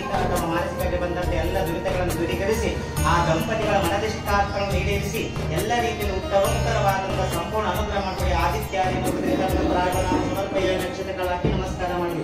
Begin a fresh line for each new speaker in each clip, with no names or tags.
ದೈಹಿಕ ಅಥವಾ ಮಾನಸಿಕವಾಗಿ ಬಂದಂತ ಎಲ್ಲ ದುರಿತಗಳನ್ನು ದೂರೀಕರಿಸಿ ಆ ದಂಪತಿಗಳ ಮನದಿಷ್ಟಾರ್ಥಗಳನ್ನು ಈಡೇರಿಸಿ ಎಲ್ಲ ರೀತಿಯಲ್ಲಿ ಉತ್ತಮೋತ್ತರವಾದಂತಹ ಸಂಪೂರ್ಣ ಅನುಗ್ರಹ ಮಾಡಿಕೊಡಿ. ಆದಿತ್ಯಾದಿ ಸಮರ್ಪಯ ನಕ್ಷತ್ರಗಳಾಗಿ ನಮಸ್ಕಾರ ಮಾಡಿ.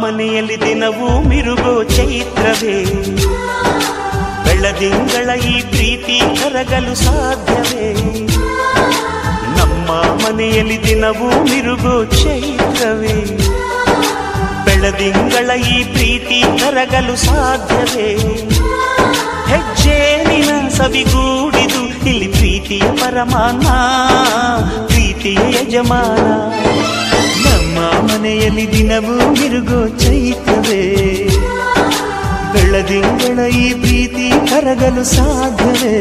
ಮನೆಯಲ್ಲಿ ದಿನವೂ ಮಿರುಗೋ ಚೈತ್ರವೇ, ಬೆಳದಿಂಗಳ ಈ ಪ್ರೀತಿ ಕರಗಲು ಸಾಧ್ಯವೇ? ನಮ್ಮ ಮನೆಯಲ್ಲಿ ದಿನವೂ ಮಿರುಗೋ ಚೈತ್ರವೇ, ಬೆಳದಿಂಗಳ ಈ ಪ್ರೀತಿ ಕರಗಲು ಸಾಧ್ಯವೇ? ಹೆಜ್ಜೇನಿನ ಸವಿಗೂಡಿದು ಇಲ್ಲಿ ಪ್ರೀತಿಯ ಪರಮಾನ, ಪ್ರೀತಿಯ ಯಜಮಾನ. ನಮ್ಮ ಮನೆಯಲ್ಲಿ ದಿನವೂ ಮಿರುಗೋ ಚೈತ್ರವೇ, ಬೆಳದಿಂಗಳ ಈ ಪ್ರೀತಿ ಕರಗಲು ಸಾಧ್ಯವೇ?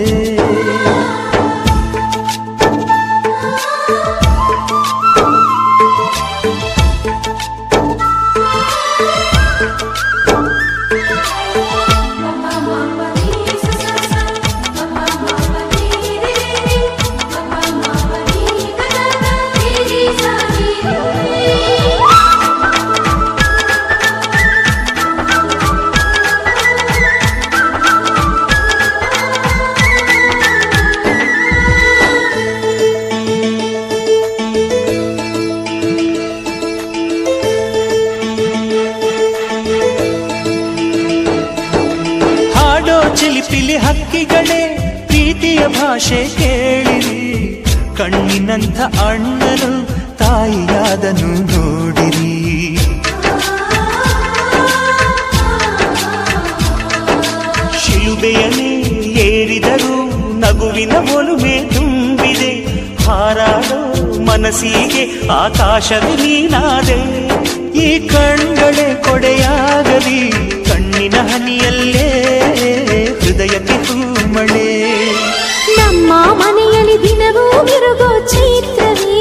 ಚಿಲಿಪಿಲಿ ಹಕ್ಕಿಗಳೇ ಪ್ರೀತಿಯ ಭಾಷೆ ಕೇಳಿರಿ, ಕಣ್ಣಿನಂಥ ಅಣ್ಣನು ತಾಯಿಯಾದನು ನೋಡಿರಿ. ಶಿಲುಬೆಯನೇ ಏರಿದರೂ ನಗುವಿನ ಒಲುಮೆ ತುಂಬಿದೆ, ಹಾರಾಡೋ ಮನಸ್ಸಿಗೆ ಆಕಾಶವೇ ನೀನಾದೆ. ಈ ಕಣ್ಗಳೇ ಕೊಡೆಯಾಗಲಿ ಕಣ್ಣಿನ ಹನಿಯಲ್ಲೇ ಹೃದಯಕ್ಕೆ ಹೂಮಳೆ.
ನಮ್ಮ ಮನೆಯಲ್ಲಿ ದಿನವೂ ಮಿರುಗೋ ಚೈತ್ರವೇ,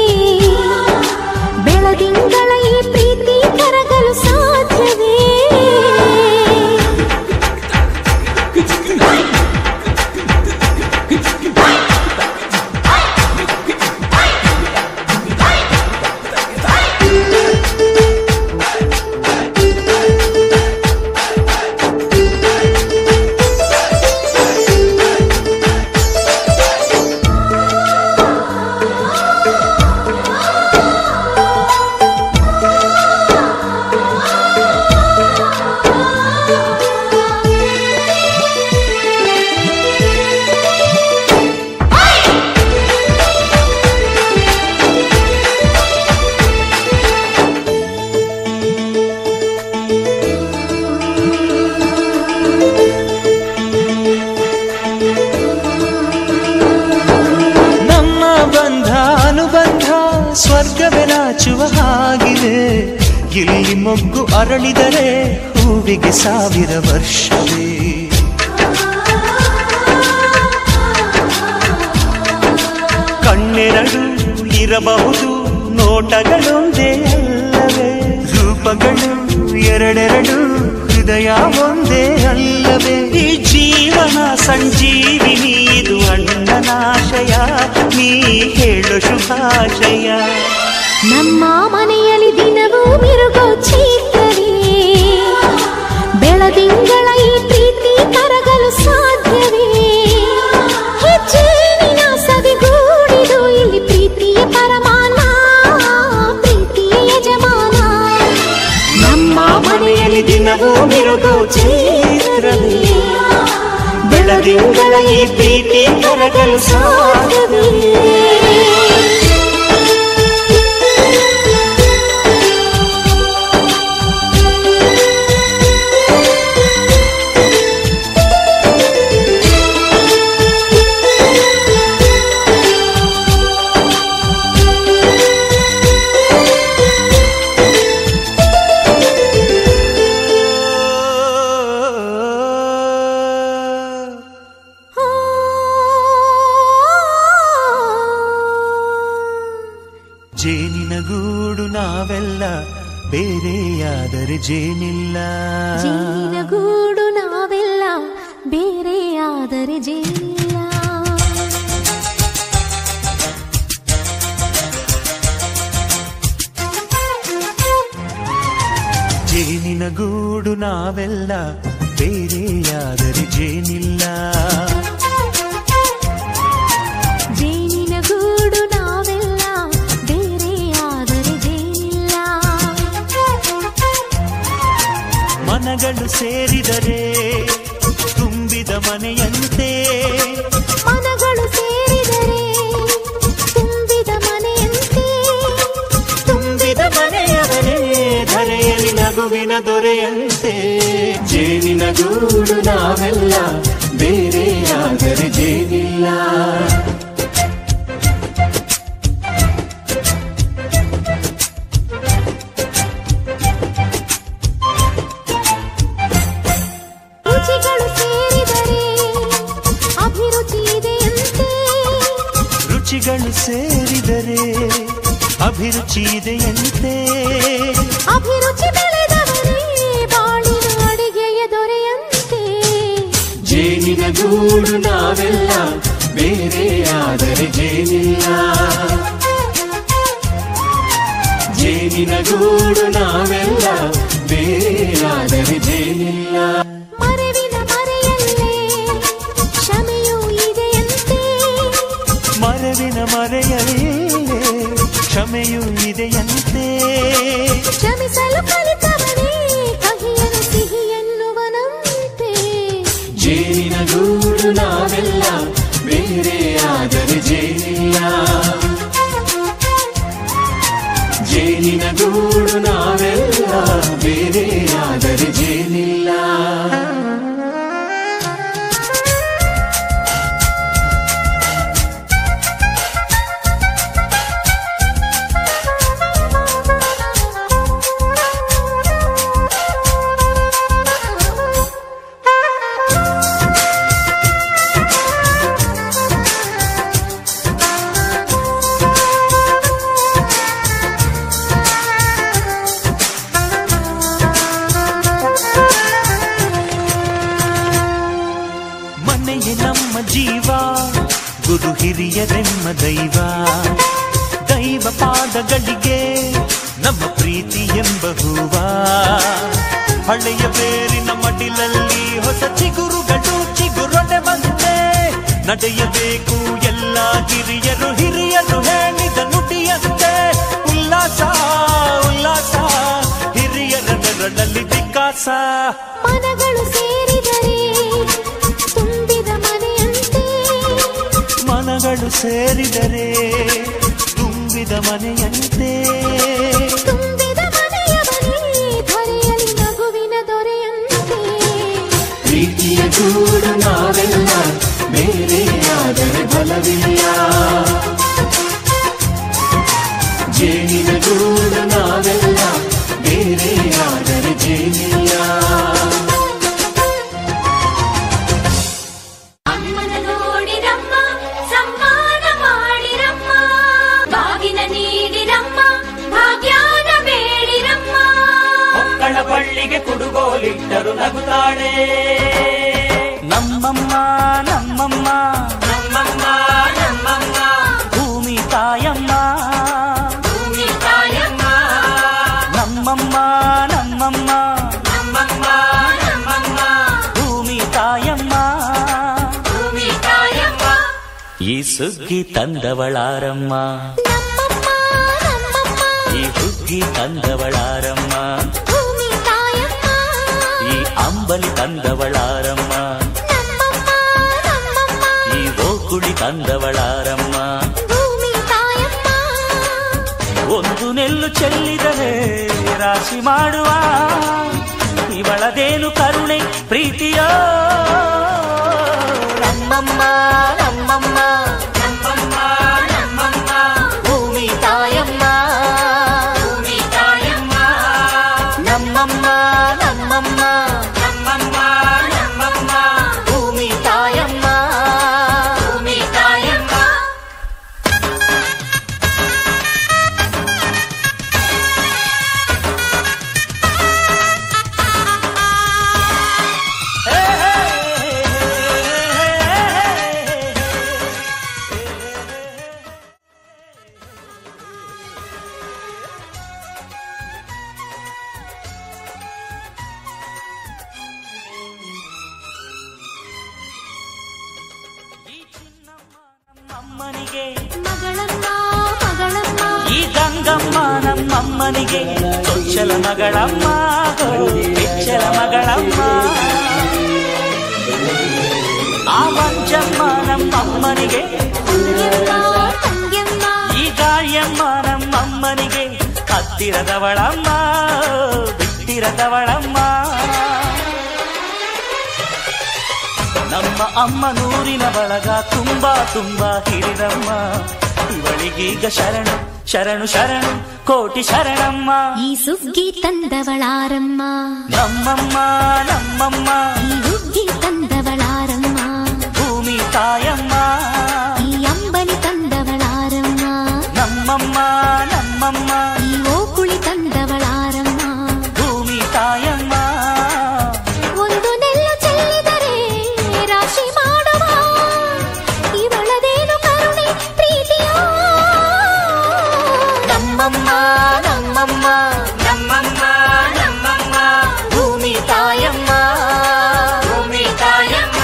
ಬೆಳದಿಂಗಳ ಈ ಪ್ರೀತಿ ಕರಗಲು ಸಾಧ್ಯವೇ?
ಸ್ವರ್ಗವೇ ನಾಚುವ ಹಾಗಿದೆ, ಇಲ್ಲಿ ಮೊಗ್ಗು ಅರಳಿದರೆ ಹೂವಿಗೆ 1000 ವರ್ಷವೇ. ಕಣ್ಣೆರಡು ಇರಬಹುದು ನೋಟಗಳೊಂದೇ ಅಲ್ಲವೇ, ರೂಪಗಳು ಎರಡೆರಡು ಹೃದಯ ಒಂದೇ ಅಲ್ಲವೇ? ಈ ಜೀವನ ಸಂಜೀವಿನಿ ಇದು ಅಣ್ಣನಾಶಯ, ನೀ ಹೇಳು ಶುಭಾಶಯ.
ನಮ್ಮ ಮನೆಯಲ್ಲಿ ದಿನವೂ ಮಿರುಗೋ ಚೈತ್ರವೇ, ಬೆಳದಿಂಗಳ ಈ ಪ್ರೀತಿ ಕರಗಲು ಸಾಧ್ಯವೇ? ಹೆಜ್ಜೇನಿನ ಸವಿಗೂಡಿದು ಇಲ್ಲಿ ಪ್ರೀತಿಯ ಪರಮಾನ, ಪ್ರೀತಿಯ ಯಜಮಾನ.
ನಮ್ಮ ಮನೆಯಲ್ಲಿ ದಿನವೂ ಮಿರುಗೋ ಚೈತ್ರವೇ, ಬೆಳದಿಂಗಳ ಈ ಪ್ರೀತಿ ಕರಗಲು ಸಾಧ್ಯವೇ? ಜೇನಿನ ಗೂಡು ನಾವೆಲ್ಲ ಬೇರೆಯಾದರೆ ಜೇನಿಲ್ಲ,
ಜೇನಿನ ಗೂಡು ನಾವೆಲ್ಲ ಬೇರೆಯಾದರೆ ಜೇನಿಲ್ಲ.
ಜೇನಿನ ಗೂಡು ನಾವೆಲ್ಲ ಬೇರೆಯಾದರೆ ಜೇನಿಲ್ಲ,
ಜೇನಿನ ಗೂಡು ನಾವೆಲ್ಲ ಬೇರೆಯಾದರೆ ಜೇನಿಲ್ಲ.
ಮನೆಯಂತೆ
ಮನಗಳು ಸೇರಿದರೆ ತುಂಬಿದ ಮನೆಯಂತೆ
ತುಂಬಿದ ಮನೆಯವರೇ ಧರೆಯಲ್ಲಿ ನಗುವಿನ ದೊರೆಯಂತೆ ಜೇನಿನ ಗೂಡು ನಾವೆಲ್ಲ ಬೇರೆಯಾದರೆ ಜೇನಿಲ್ಲ
ರುಚಿಗಳು ಸೇರಿದರೆ ಅಭಿರುಚಿ ಇದೆಯಂತೆ
ರುಚಿಗಳು ಸೇರಿದರೆ ಅಭಿರುಚಿ ಇದೆಯಂತೆ
ಅಭಿರುಚಿ ಬೆಳೆದವರೇ ಬಾಳಿನ ಅಡಿಗೆಯ ದೊರೆಯಂತೆ
ಜೇನಿನ ಗೂಡು ನಾವೆಲ್ಲ ಬೇರೆಯಾದರೆ ಜೇನಿಲ್ಲ ಜೇನಿನ ಗೂಡು ನಾವೆಲ್ಲ ಬೇರೆಯಾದರೆ ಜೇನಿಲ್ಲ
ಮರವಿನ ಮರೆಯಲ್ಲೇ ಕ್ಷಮೆಯೂ ಇದೆಯಂತೆ
ಮರವಿನ ಮರೆಯಲೇ ಕ್ಷಮೆಯೂ ಇದೆಯಂತೆ
ಕ್ಷಮಿಸಲು ಕಲಿತವನೇ ಕಹಿಯನ್ನು ಸಿಹಿ ಎನ್ನುವನಂತೆ
ಜೇನಿನ ಗೂಡು ನಾವೆಲ್ಲ ಬೇರೆಯಾದರೆ ಜೇನಿಲ್ಲ ಜೇನಿನ ಗೂಡು ನಾವೆಲ್ಲ ಬೇರೆಯಾದರೆ ಜೇನಿಲ್ಲ ಜೀವ ಗುರು ಹಿರಿಯರೆಮ್ಮ ದೈವ ದೈವ ಪಾದಗಳಿಗೆ ನಮ್ಮ ಪ್ರೀತಿ ಎಂಬ ಹೂವ ಹಳೆಯ ಬೇರಿನ ಮಡಿಲಲ್ಲಿ ಹೊಸ ಚಿಗುರುಗಳು ಚಿಗುರೊಡೆ ಬಂದೆ ನಡೆಯಬೇಕು ಎಲ್ಲ ಕಿರಿಯರು ಹಿರಿಯರು ಹೇಳಿದ ನುಡಿಯಂತೆ ಉಲ್ಲಾಸ ಉಲ್ಲಾಸ ಹಿರಿಯರ ನೆರಳಲ್ಲಿ ವಿಕಾಸ
ಮನಗಳು ಸೇರಿದರೆ ತುಂಬಿದ ಮನೆಯಂತೆ
ಮನಗಳು ಸೇರಿದರೆ ತುಂಬಿದ ಮನೆಯಂತೆ
ತುಂಬಿದ ಮನೆಯವರೇ ಧರೆಯಲ್ಲಿ ನಗುವಿನ ದೊರೆಯಂತೆ
ಪ್ರೀತಿಯ ಗೂಡು ನಾವೆಲ್ಲ ಬೇರೆಯಾದರೆ ಬಲವಿಲ್ಲ ಜೇನಿನ ಗೂಡು ನಾವೆಲ್ಲ ಬೇರೆಯಾದರೆ ಜೇನಿಲ್ಲ
ಅಮ್ಮನ ನೋಡಿರಮ್ಮ ಸಮ್ಮಾನ ಮಾಡಿರಮ್ಮ ಬಾಗಿನ ನೀಡಿರಮ್ಮ ಭಾಗ್ಯಾನ ಬೇಡಿರಮ್ಮ
ಮಕ್ಕಳ ಬಳ್ಳಿಗೆ ಕುಡುಗೋಲಿಟ್ಟರು ನಗುತ್ತಾಳೆ
ನಮ್ಮಮ್ಮ ನಮ್ಮಮ್ಮ
ನಮ್ಮಮ್ಮ ನಮ್ಮಮ್ಮ
ಭೂಮಿ ತಾಯಮ್ಮ
ಭೂಮಿ ತಾಯಮ್ಮ
ನಮ್ಮಮ್ಮ ನಮ್ಮಮ್ಮ
ನಮ್ಮಮ್ಮ ನಮ್ಮಮ್ಮ
ಭೂಮಿ ತಾಯಮ್ಮ
ಭೂಮಿ ತಾಯಮ್ಮ
ಈ ಸುಗ್ಗಿ ತಂದವಳಾರಮ್ಮ
ನಮ್ಮಮ್ಮ ನಮ್ಮಮ್ಮ
ಈ ಹುಗ್ಗಿ ತಂದವಳಾರಮ್ಮ
ಭೂಮಿ ತಾಯಮ್ಮ
ಈ ಅಂಬಲಿ ತಂದವಳಾರಮ್ಮ
ನಮ್ಮಮ್ಮ ನಮ್ಮಮ್ಮ
ಈ ಓಕುಳಿ ತಂದವಳಾರಮ್ಮ
ಭೂಮಿ ತಾಯಮ್ಮ
ಒಂದು ನೆಲ್ಲು ಚೆಲ್ಲಿದರೆ ರಾಶಿ ಮಾಡುವ ಇವಳದೇನು ಕರುಣೆ ಪ್ರೀತಿಯೋ ನಮ್ಮಮ್ಮ ನಮ್ಮಮ್ಮ
ನಮ್ಮಮ್ಮ ನಮ್ಮಮ್ಮ
ಭೂಮಿ ತಾಯಮ್ಮ
ಭೂಮಿ ತಾಯಮ್ಮ
ನಮ್ಮಮ್ಮ ನಮ್ಮಮ್ಮ
ನಮ್ಮಮ್ಮ ನಮ್ಮಮ್ಮ
ಭೂಮಿ ತಾಯಮ್ಮ
ಭೂಮಿ ತಾಯಮ್ಮ
ಅಮ್ಮನಿಗೆ
ಮಗಳಮ್ಮ ಮಗಳಮ್ಮ
ಈ ಗಂಗಮ್ಮ ನಮ್ಮಮ್ಮನಿಗೆ ಚೊಚ್ಚಲ ಮಗಳಮ್ಮ ಬೆಚ್ಚಲ ಮಗಳಮ್ಮ ಆ ಮಂಜಮ್ಮ ನಮ್ಮಮ್ಮನಿಗೆ, ಈ ಗಾಳಿಯಮ್ಮ ನಮ್ಮಮ್ಮನಿಗೆ ಹತ್ತಿರದವಳಮ್ಮ ಬಿಟ್ಟಿರದವಳಮ್ಮ. ನಮ್ಮ ಅಮ್ಮ ನೂರಿನ ಬಳಗ ತುಂಬಾ ತುಂಬಾ ಹಿರಿದಮ್ಮ. ಇವಳಿಗೀಗ ಶರಣು ಶರಣು ಶರಣು ಕೋಟಿ ಶರಣಮ್ಮ.
ಈ ಸುಗ್ಗಿ ತಂದವಳಾರಮ್ಮ
ನಮ್ಮಮ್ಮ ನಮ್ಮಮ್ಮ,
ಈ ಹುಗ್ಗಿ ತಂದವಳಾರಮ್ಮ
ಭೂಮಿ ತಾಯಮ್ಮ.
ಈ ಅಂಬಲಿ ತಂದವಳಾರಮ್ಮ
ನಮ್ಮಮ್ಮ ನಮ್ಮಮ್ಮ,
ಈ ಓಕುಳಿ ತಂದವಳಾರಮ್ಮ
ಭೂಮಿ ತಾಯಮ್ಮ.
ಒಂದು ನೆಲ್ಲು ಚೆಲ್ಲಿದರೆ ರಾಶಿ ಮಾಡುವ ಇವಳದೇನು ಕರುಣೆ ಪ್ರೀತಿಯೋ.
ನಮ್ಮಮ್ಮ ನಮ್ಮಮ್ಮ
ನಮ್ಮಮ್ಮ ನಮ್ಮಮ್ಮ,
ಭೂಮಿ ತಾಯಮ್ಮ.
ಭೂಮಿ ತಾಯಮ್ಮ.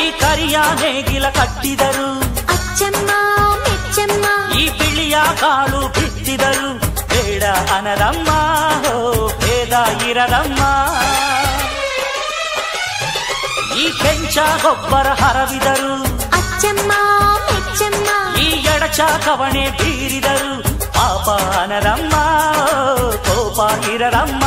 ಈ ಕರಿಯ ನೇಗಿಲ ಕಟ್ಟಿದರು,
ಅಚ್ಚಮ್ಮ ಮೆಚ್ಚಮ್ಮ
ಈ ಬಿಳಿಯ ಕಾಳು ಬಿತ್ತಿದರು. ಬೇಡ ಅನರಮ್ಮ ಹೋ ಭೇದ ಇರರಮ್ಮ. ಈ ಕೆಂಚ ಗೊಬ್ಬರ ಹರವಿದರು,
ಅಚ್ಚಮ್ಮ ಮೆಚ್ಚಮ್ಮ
ಈ ಎಡಚ ಕವಣೆ ಬೀರಿದರು. ಪಾಪ ಅನರಮ್ಮ ಕೋಪ ಇರರಮ್ಮ.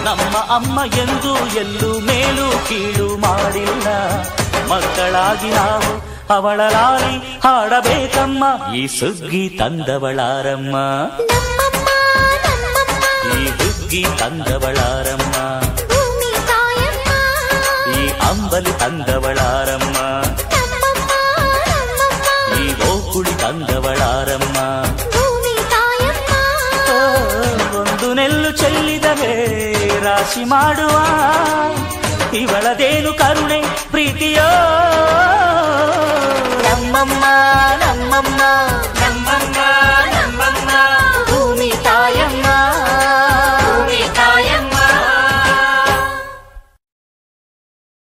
ನಮ್ಮ ಅಮ್ಮ ಎಂದು ಎಲ್ಲೂ ಮೇಲು ಕೀಳು ಮಾಡಿಲ್ಲ. ಮಕ್ಕಳಾಗಿ ನಾವು ಅವಳ ಲಾಲಿ ಹಾಡಬೇಕಮ್ಮ. ಈ ಸುಗ್ಗಿ ತಂದವಳಾರಮ್ಮ,
ನಮ್ಮಮ್ಮ ನಮ್ಮಮ್ಮ
ಈ ಹುಗ್ಗಿ ತಂದವಳಾರಮ್ಮ,
ಭೂಮಿ ತಾಯಮ್ಮ
ಈ ಅಂಬಲಿ ತಂದವಳಾರಮ್ಮ,
ನಮ್ಮಮ್ಮ ನಮ್ಮಮ್ಮ
ಈ ಓಕುಳಿ ತಂದವಳಾರಮ್ಮ.
ಭೂಮಿ ತಾಯಮ್ಮ.
ಓ, ಒಂದು ನೆಲ್ಲು ಚೆಲ್ಲಿದರೆ ರಾಶಿ ಮಾಡುವ ಇವಳದೇನು ಕರುಣೆ ಪ್ರೀತಿಯೋ. ನಮ್ಮಮ್ಮ ನಮ್ಮಮ್ಮ
ನಮ್ಮಮ್ಮ ನಮ್ಮಮ್ಮ,
ಭೂಮಿ ತಾಯಮ್ಮ.
ಭೂಮಿ ತಾಯಮ್ಮ.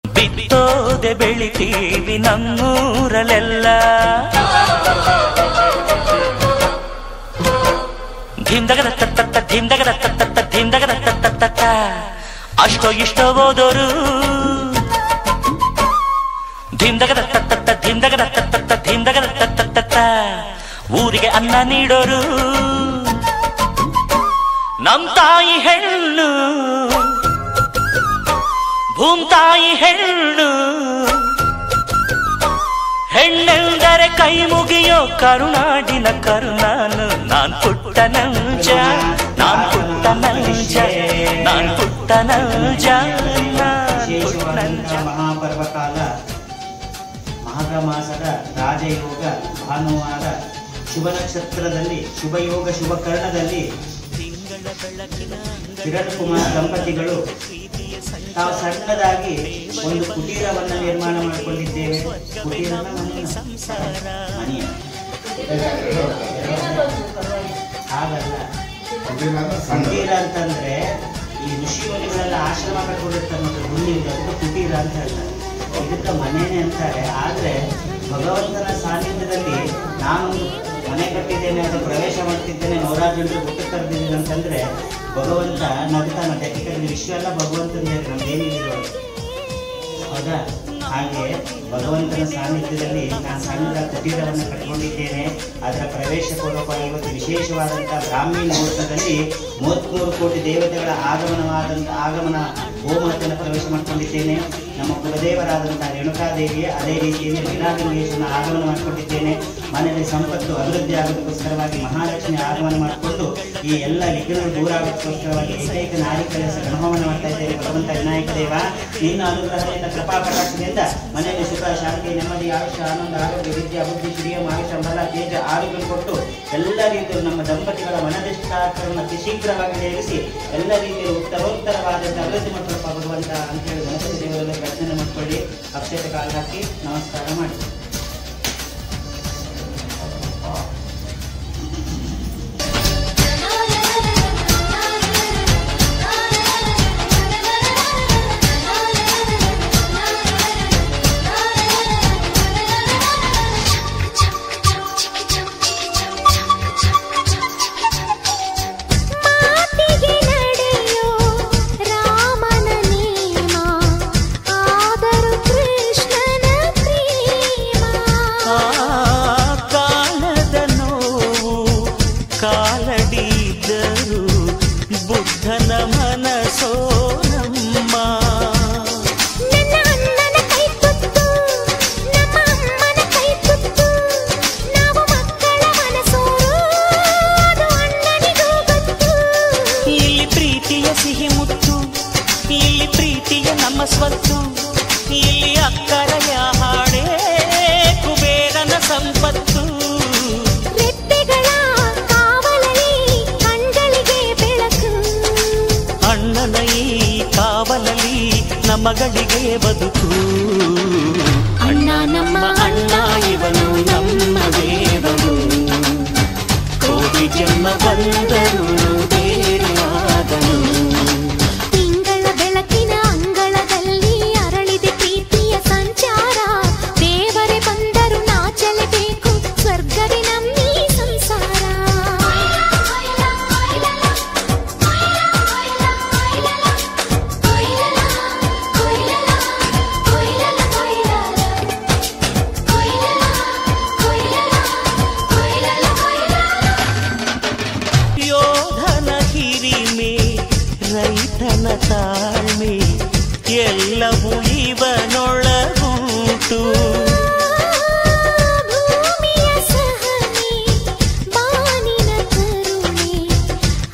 ಬಿತ್ತೋದೆ ಬೆಳಿತೀವಿ ನಮ್ಮೂರಲೆಲ್ಲ. ಧಿಂದಗದ ತತ್ತ ಧಿಂದಗದ ತತ್ತ ಧಿಂದಗದ ತತ್ತ. ಅಷ್ಟೋ ಇಷ್ಟೋ ಓದೋರು ಧಿಂದಗದ ತತ್ತ ಧಿಂದಗದ ತತ್ತ ಧಿಂದಗದ ತತ್ತ. ಊರಿಗೆ ಅನ್ನ ನೀಡೋರು ನಮ್ ತಾಯಿ ಹೆಣ್ಣು, ಭೂಮ್ತಾಯಿ ಹೆಣ್ಣು. ಹೆಣ್ಣೆಂದರೆ ಕೈ ಮುಗಿಯೋ ಕರುನಾಡಿನ ಕರುನಾನು. ನಾನ್ ಪುಟ್ಟ ನಂಜ, ನಾನ್ ಪುಟ್ಟ ನಂಜ, ನಾನ್ ಪುಟ್ಟ ನಂಜ, ನಾನ್ ಪುಟ್ಟ ನಂಜ.
ಮಹಾಪರ್ವಕಾಲ ಮಾಘ ಮಾಸದ ರಾಜಯೋಗ ಭಾನುವಾರ ಶುಭ ನಕ್ಷತ್ರದಲ್ಲಿ ಶುಭಯೋಗ ಶುಭ ಕರ್ಣದಲ್ಲಿ ಕಿರಣ್ ಕುಮಾರ್ ದಂಪತಿಗಳು ತಾವು ಸಣ್ಣದಾಗಿ ಒಂದು ಕುಟೀರವನ್ನು ನಿರ್ಮಾಣ ಮಾಡಿಕೊಂಡಿದ್ದೇವೆ. ಕುಟೀರನ ಮನೆಯ ಹಾಗಲ್ಲ, ಕುಟೀರ ಅಂತಂದ್ರೆ ಈ ಋಷಿ ಮುನಿಗಳೆಲ್ಲ ಆಶ್ರಮ ಕಟ್ಕೊಂಡಿರ್ತಾರೆ ಮತ್ತು ಹುಲ್ಲಿಂದ ಅದಕ್ಕೆ ಕುಟೀರ ಅಂತ ಹೇಳ್ತಾರೆ. ಇದಕ್ಕೆ ಮನೇನೆ ಅಂತಾರೆ. ಆದ್ರೆ ಭಗವಂತನ ಸಾನ್ನಿಧ್ಯದಲ್ಲಿ ನಾನೊಂದು ಮನೆ ಕಟ್ಟಿದ್ದೇನೆ, ಅದು ಪ್ರವೇಶ ಮಾಡ್ತಿದ್ದೇನೆ, 100 ಜನರು ಊಟ ಕರೆದಿದ್ದೀನಿ ಅಂತಂದ್ರೆ ಭಗವಂತ ನಗ್ತಾನ. ಯಾಕಂದ್ರೆ ವಿಶ್ವ ಎಲ್ಲ ಭಗವಂತನ ನಮ್ದೇನಿದ್ರು ಹೌದಾ. ಹಾಗೆ ಭಗವಂತನ ಸಾನ್ನಿಧ್ಯದಲ್ಲಿ ನಾನು ಸಣ್ಣದ ಕುಟೀರವನ್ನು ಕಟ್ಕೊಂಡಿದ್ದೇನೆ. ಅದರ ಪ್ರವೇಶ ಪೂರ್ವಕವಾಗಿ ಇವತ್ತು ವಿಶೇಷವಾದಂತಹ ಬ್ರಾಹ್ಮಿ ಮುಹೂರ್ತದಲ್ಲಿ 33 ಕೋಟಿ ದೇವತೆಗಳ ಆಗಮನ ಹೋಮವನ್ನು ಪ್ರವೇಶ ಮಾಡಿಕೊಂಡಿದ್ದೇನೆ. ನಮ್ಮ ಕುಲದೇವರಾದಂತಹ ರೇಣುಕಾದೇವಿಯ ಅದೇ ರೀತಿಯಲ್ಲಿ ವೀರಾಗಂಗೇಶ್ವರನ ಆಗಮನ ಮಾಡಿಕೊಂಡಿದ್ದೇನೆ. ಮನೆಯಲ್ಲಿ ಸಂಪತ್ತು ಅಭಿವೃದ್ಧಿ ಆಗೋದಕ್ಕೋಸ್ಕರವಾಗಿ ಮಹಾಲಕ್ಷ್ಮಿ ಆಗಮನ ಮಾಡಿಕೊಂಡು ಈ ಎಲ್ಲ ವಿಘ್ನಗಳು ದೂರ ಆಗೋದಕ್ಕೋಸ್ಕರವಾಗಿ ಏಕೈಕ ನಾರಿಕರ ಗಣಹೋಮನ ಮಾಡ್ತಾ ಇದ್ದೇನೆ. ಭಗವಂತ ವಿನಾಯಕ ದೇವ ನಿನ್ನ ಅನುಗ್ರಹದಿಂದ ಕೃಪಾ ಕಟಾಕ್ಷದಿಂದ ಮನೆಯಲ್ಲಿ ಸುಖ ಶಾಂತಿ ನೆಮ್ಮದಿ ಆಯುಷ್ಯ ಆನಂದ ಆರೋಗ್ಯ ವಿದ್ಯೆ ಬುದ್ಧಿ ಶ್ರೀಯ ಆಯುಷ್ಯ ಬಲ ತೇಜ ಆರೋಗ್ಯ ಕೊಟ್ಟು ಎಲ್ಲ ರೀತಿಯಲ್ಲಿ ನಮ್ಮ ದಂಪತಿಗಳ ಮನದಿಷ್ಟಾರ್ಥವನ್ನು ಅತಿ ಶೀಘ್ರವಾಗಿ ನೆರವೇರಿಸಿ ಎಲ್ಲ ರೀತಿಯಲ್ಲಿ ಉತ್ತರೋತ್ತರವಾದಂಥ ಅಭಿವೃದ್ಧಿ ಮಾಡ್ಕೊಳಪ್ಪ ಭಗವಂತ ಅಂತ ಹೇಳಿ ಗಣಪತಿ ದೇವರಲ್ಲಿ ಪ್ರಾರ್ಥನೆ ಮಾಡ್ಕೊಳ್ಳಿ. ಅಕ್ಷತೆ ಕಾಲು ಹಾಕಿ ನಮಸ್ಕಾರ ಮಾಡಿ.
ಸ್ವತ್ತು ಇಲ್ಲಿ ಅಕ್ಕರೆಯ ಹಾಡೇ ಕುಬೇರನ ಸಂಪತ್ತು.
ರೆಪ್ಪೆಗಳ ಕಾವಲಲ್ಲಿ ಕಣ್ಗಳಿಗೆ ಬೆಳಕು,
ಅಣ್ಣನ ಈ ಕಾವಲಲ್ಲಿ ನಮ್ಮಗಳಿಗೆ ಬದುಕು.
ಅಣ್ಣ ನಮ್ಮ ಅಣ್ಣ ಇವನು ನಮ್ಮ ದೇವರು,
ಕೋಟಿ ಜನ್ಮ ಬಂದರು ಬೇರೆಯಾದನು. ರೈತನ ತಾಳ್ಮೆ ಎಲ್ಲವೂ ಇವನೊಳಗುಂಟು.
ಭೂಮಿಯ ಸಹನೆ ಬಾನಿನ ಕರುಣೆ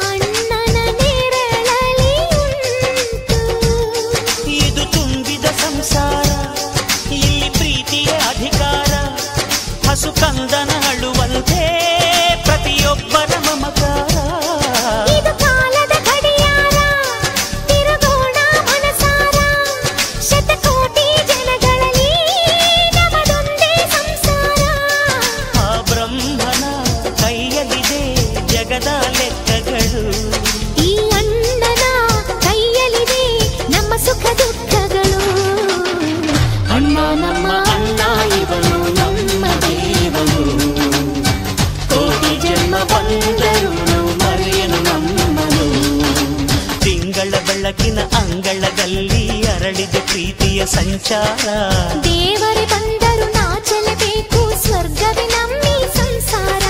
ಅಣ್ಣನ ನೆರಳಲ್ಲಿ ಉಂಟು.
ಇದು ತುಂಬಿದ ಸಂಸಾರ, ಇಲ್ಲಿ ಪ್ರೀತಿಯ ಅಧಿಕಾರ. ಹಸು ಕಂದನ ಅಳುವಂತೆ ಪ್ರತಿಯೊಬ್ಬರ ಮಮಕಾರ.
ಈ ಅಣ್ಣನ ಕೈಯಲ್ಲಿದೆ ನಮ್ಮ ಸುಖ ದುಃಖಗಳು.
ಅಣ್ಣ ನಮ್ಮ ಅಣ್ಣ ಇವನು ನಮ್ಮ ದೇವರು, ಕೋಟಿ ಜನ್ಮ ಬಂದರು ಮರೆಯನು ನಮ್ಮನು. ತಿಂಗಳ ಬೆಳಕಿನ ಅಂಗಳದಲ್ಲಿ ಅರಳಿದ ಪ್ರೀತಿಯ ಸಂಚಾರ.
ದೇವರೇ ಬಂದರು ನಾಚಲೇಬೇಕು, ಸ್ವರ್ಗವೇ ನಮ್ಮಿ ಸಂಸಾರ.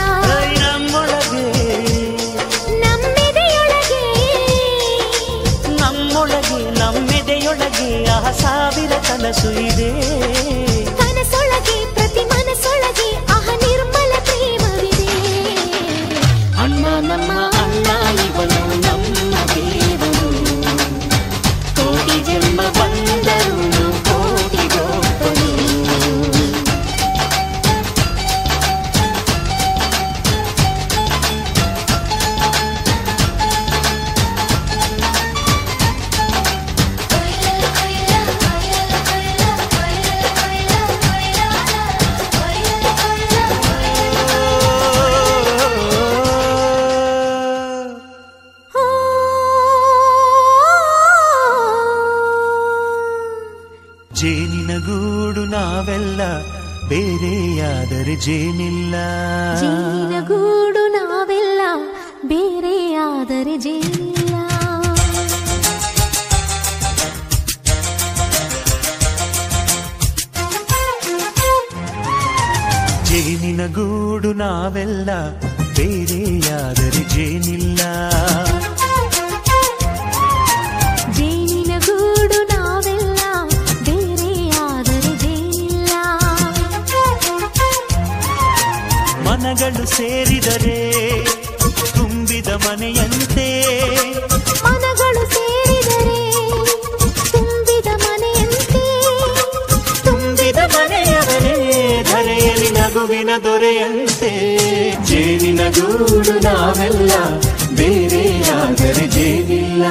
ನಮ್ಮೆದೆಯೊಳಗೆ ಆ ಸಾವಿರ ಕನಸು ಇದೆ.
ಕನಸೊಳಗೆ ಪ್ರತಿ ಮನಸೊಳಗೆ ಆಹ ನಿರ್ಮಲ ಪ್ರೇಮವಿದೆ.
ಅಣ್ಣ ನಮ್ಮ ಅಣ್ಣ ಇವನು ನಮ್ಮ ದೇವರು, ಕೋಟಿ ಜನ್ಮ ಬಂದರು ಕೋಟಿಗೊಬ್ಬನು. ಜೇನಿನ ಗೂಡು ನಾವೆಲ್ಲ ಬೇರೆಯಾದರೆ ಜೇನಿಲ್ಲ.
ಜೇನಿನ ಗೂಡು ನಾವೆಲ್ಲ ಬೇರೆಯಾದರೆ ಜೇನಿಲ್ಲ.
ಜೇನಿನ ಗೂಡು ನಾವೆಲ್ಲ ಬೇರೆಯಾದರೆ ಜೇನಿಲ್ಲ.
ಜೇನಿನ ಗೂಡು ನಾವೆಲ್ಲ ಬೇರೆಯಾದರೆ ಜೇನಿಲ್ಲ.
ಮನಗಳು ಸೇರಿದರೆ ತುಂಬಿದ ಮನೆಯಂತೆ,
ಮನಗಳು ಸೇರಿದರೆ ತುಂಬಿದ ಮನೆಯಂತೆ.
ತುಂಬಿದ ಮನೆಯವರೇ ಧರೆಯಲ್ಲಿ ನಗುವಿನ ದೊರೆಯಂತೆ. ಜೇನಿನ ಗೂಡು ನಾವೆಲ್ಲ ಬೇರೆಯಾದರೆ ಜೇನಿಲ್ಲ. ಜೇನಿಲ್ಲ.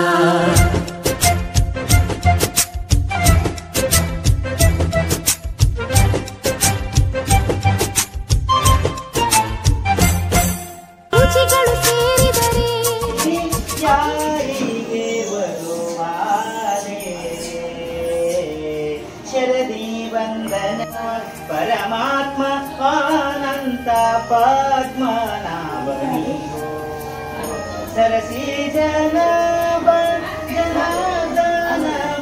ರುಚಿಗಳು ಸೇರಿದರೆ
ಯಾರಿಗೆ ಬರುವಾರೆ ಶರದಿ ವಂದನ ಪರಮಾತ್ಮ ಅನಂತ ಪದ್ಮನಾಭನಿಗೋ ಸರಸಿ ಜನಾರ್ದನ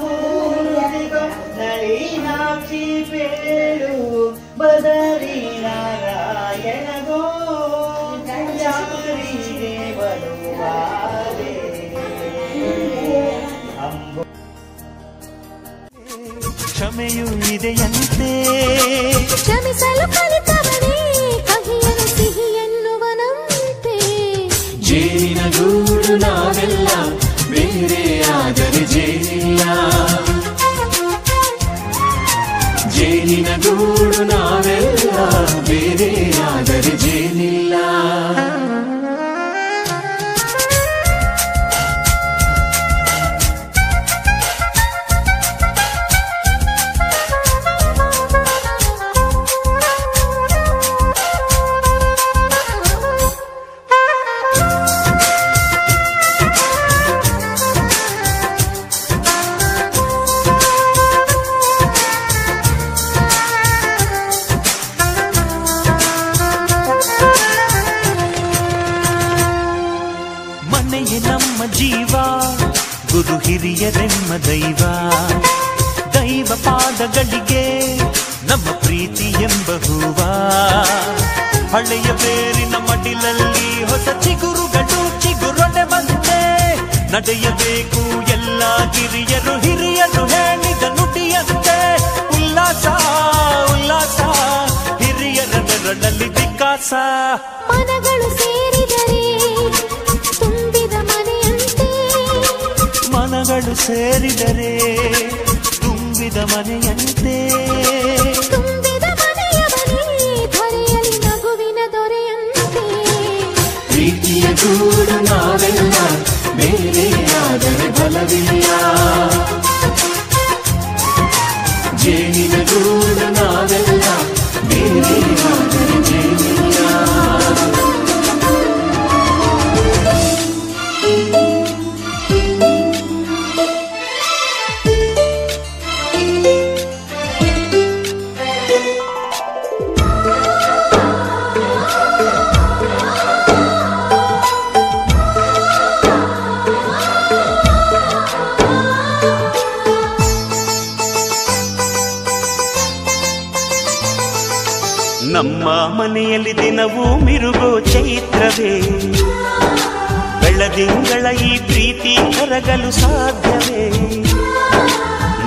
ಮೂರ್ತಿಗೋ ನಳಿನಾಕ್ಷಿ ಪೇಳು ಬದರಿ ನಾರಾಯಣಗೋ ಯಾರಿಗೆ ಬರುವಾರೆ
ಕ್ಷಮೆಯೂ ಇದೆಯಂತೆ
ಕ್ಷಮಿಸಲು ಕಲಿತವನೇ ಕಹಿಯನು ಸಿಹಿ ಎನ್ನುವನಂತೆ.
ಜೇನಿನ ಗೂಡು ನಾವೆಲ್ಲ ಬೇರೆ ಆದರೆ ಜೇನಿಲ್ಲ. ಜೇನಿನ ಗೂಡು ನಾವೆಲ್ಲ ಬೇರೆ ಆದರೆ ಜೇನಿಲ್ಲ. ಮನೆಯೇ ನಮ್ಮ ಜೀವ, ಗುರು ಹಿರಿಯರೆಮ್ಮ ದೈವ. ದೈವ ಪಾದಗಳಿಗೆ ನಮ್ಮ ಪ್ರೀತಿ ಎಂಬ ಹೂವ. ಹಳೆಯ ಬೇರಿನ ಮಡಿಲಲ್ಲಿ ಹೊಸ ಚಿಗುರುಗಳು ಚಿಗುರೊಡೆ ಬಂದೆ. ನಡೆಯಬೇಕು ಎಲ್ಲ ಕಿರಿಯರು ಹಿರಿಯರು ಹೇಳಿದ ನುಡಿಯಂತೆ. ಉಲ್ಲಾಸ ಉಲ್ಲಾಸ ಹಿರಿಯರ ನೆರಳಲ್ಲಿ ವಿಕಾಸ.
ಮನಗಳು ಸೇರಿದರೆ ತುಂಬಿದ ಮನೆಯಂತೆ.
ಮನಗಳು ಸೇರಿದರೆ ತುಂಬಿದ ಮನೆಯಂತೆ.
ತುಂಬಿದ ಮನೆಯವನೇ ಧರೆಯಲ್ಲಿ ನಗುವಿನ ದೊರೆಯಂತೆ.
ಪ್ರೀತಿಯ ಗೂಡು ನಾವೆಲ್ಲ ಬೇರೆ ಆದರೆ ಬಲವಿಲ್ಲ. ಜೇನಿನ ಗೂಡು ನಾವೆಲ್ಲ ಬೇರೆ ಆದರೆ ಜೇನಿಲ್ಲ. ನಮ್ಮ ಮನೆಯಲ್ಲಿ ದಿನವೂ ಮಿರುಗೋ ಚೈತ್ರವೇ. ಬೆಳದಿಂಗಳ ಈ ಪ್ರೀತಿ ಕರಗಲು ಸಾಧ್ಯವೇ?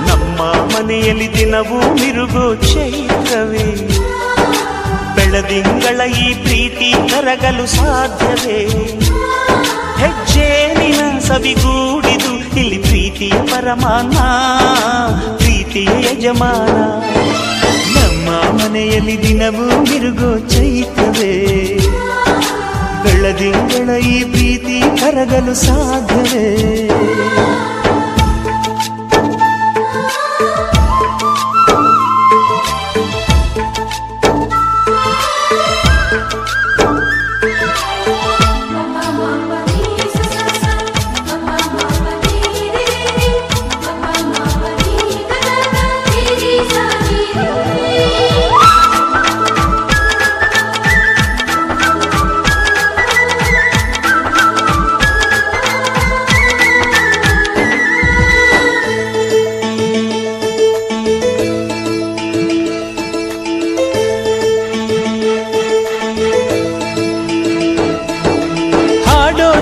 ನಮ್ಮ ಮನೆಯಲ್ಲಿ ದಿನವೂ ಮಿರುಗೋ ಚೈತ್ರವೇ. ಬೆಳದಿಂಗಳ ಈ ಪ್ರೀತಿ ಕರಗಲು ಸಾಧ್ಯವೇ? ಹೆಜ್ಜೇನಿನ ಸವಿಗೂಡಿದು ಇಲ್ಲಿ ಪ್ರೀತಿಯ ಪರಮಾನ, ಪ್ರೀತಿಯ ಯಜಮಾನ. ನಮ್ಮ ಮನೆಯಲ್ಲಿ ದಿನವೂ ಮಿರುಗೋ ಚೈತ್ರವೇ. ಬೆಳದಿಂಗಳ ಈ ಪ್ರೀತಿ ಕರಗಲು ಸಾಧ್ಯವೇ?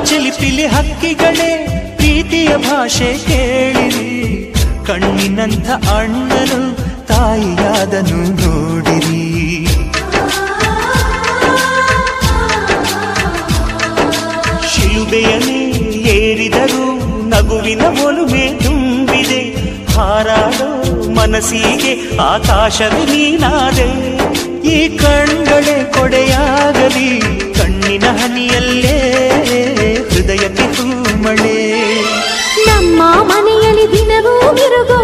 ಚಿಲಿಪಿಲಿ ಹಕ್ಕಿಗಳೇ ಪ್ರೀತಿಯ ಭಾಷೆ ಕೇಳಿರಿ. ಕಣ್ಣಿನಂಥ ಅಣ್ಣನು ತಾಯಿಯಾದನು ನೋಡಿರಿ. ಶಿಲುಬೆಯನೇ ಏರಿದರು ನಗುವಿನ ಒಲುಮೆ ತುಂಬಿದೆ. ಹಾರಾಡೋ ಮನಸ್ಸಿಗೆ ಆಕಾಶವೇ ನೀನಾದೆ. ಈ ಕಣ್ಗಳೇ ಕೊಡೆಯಾಗಲಿ ಕಣ್ಣಿನ ಹನಿಯಲ್ಲೇ ಹೃದಯಕ್ಕೆ ಹೂಮಳೆ.
ಮನೆಯಲ್ಲಿ ದಿನವೂ ಮಿರುಗೋ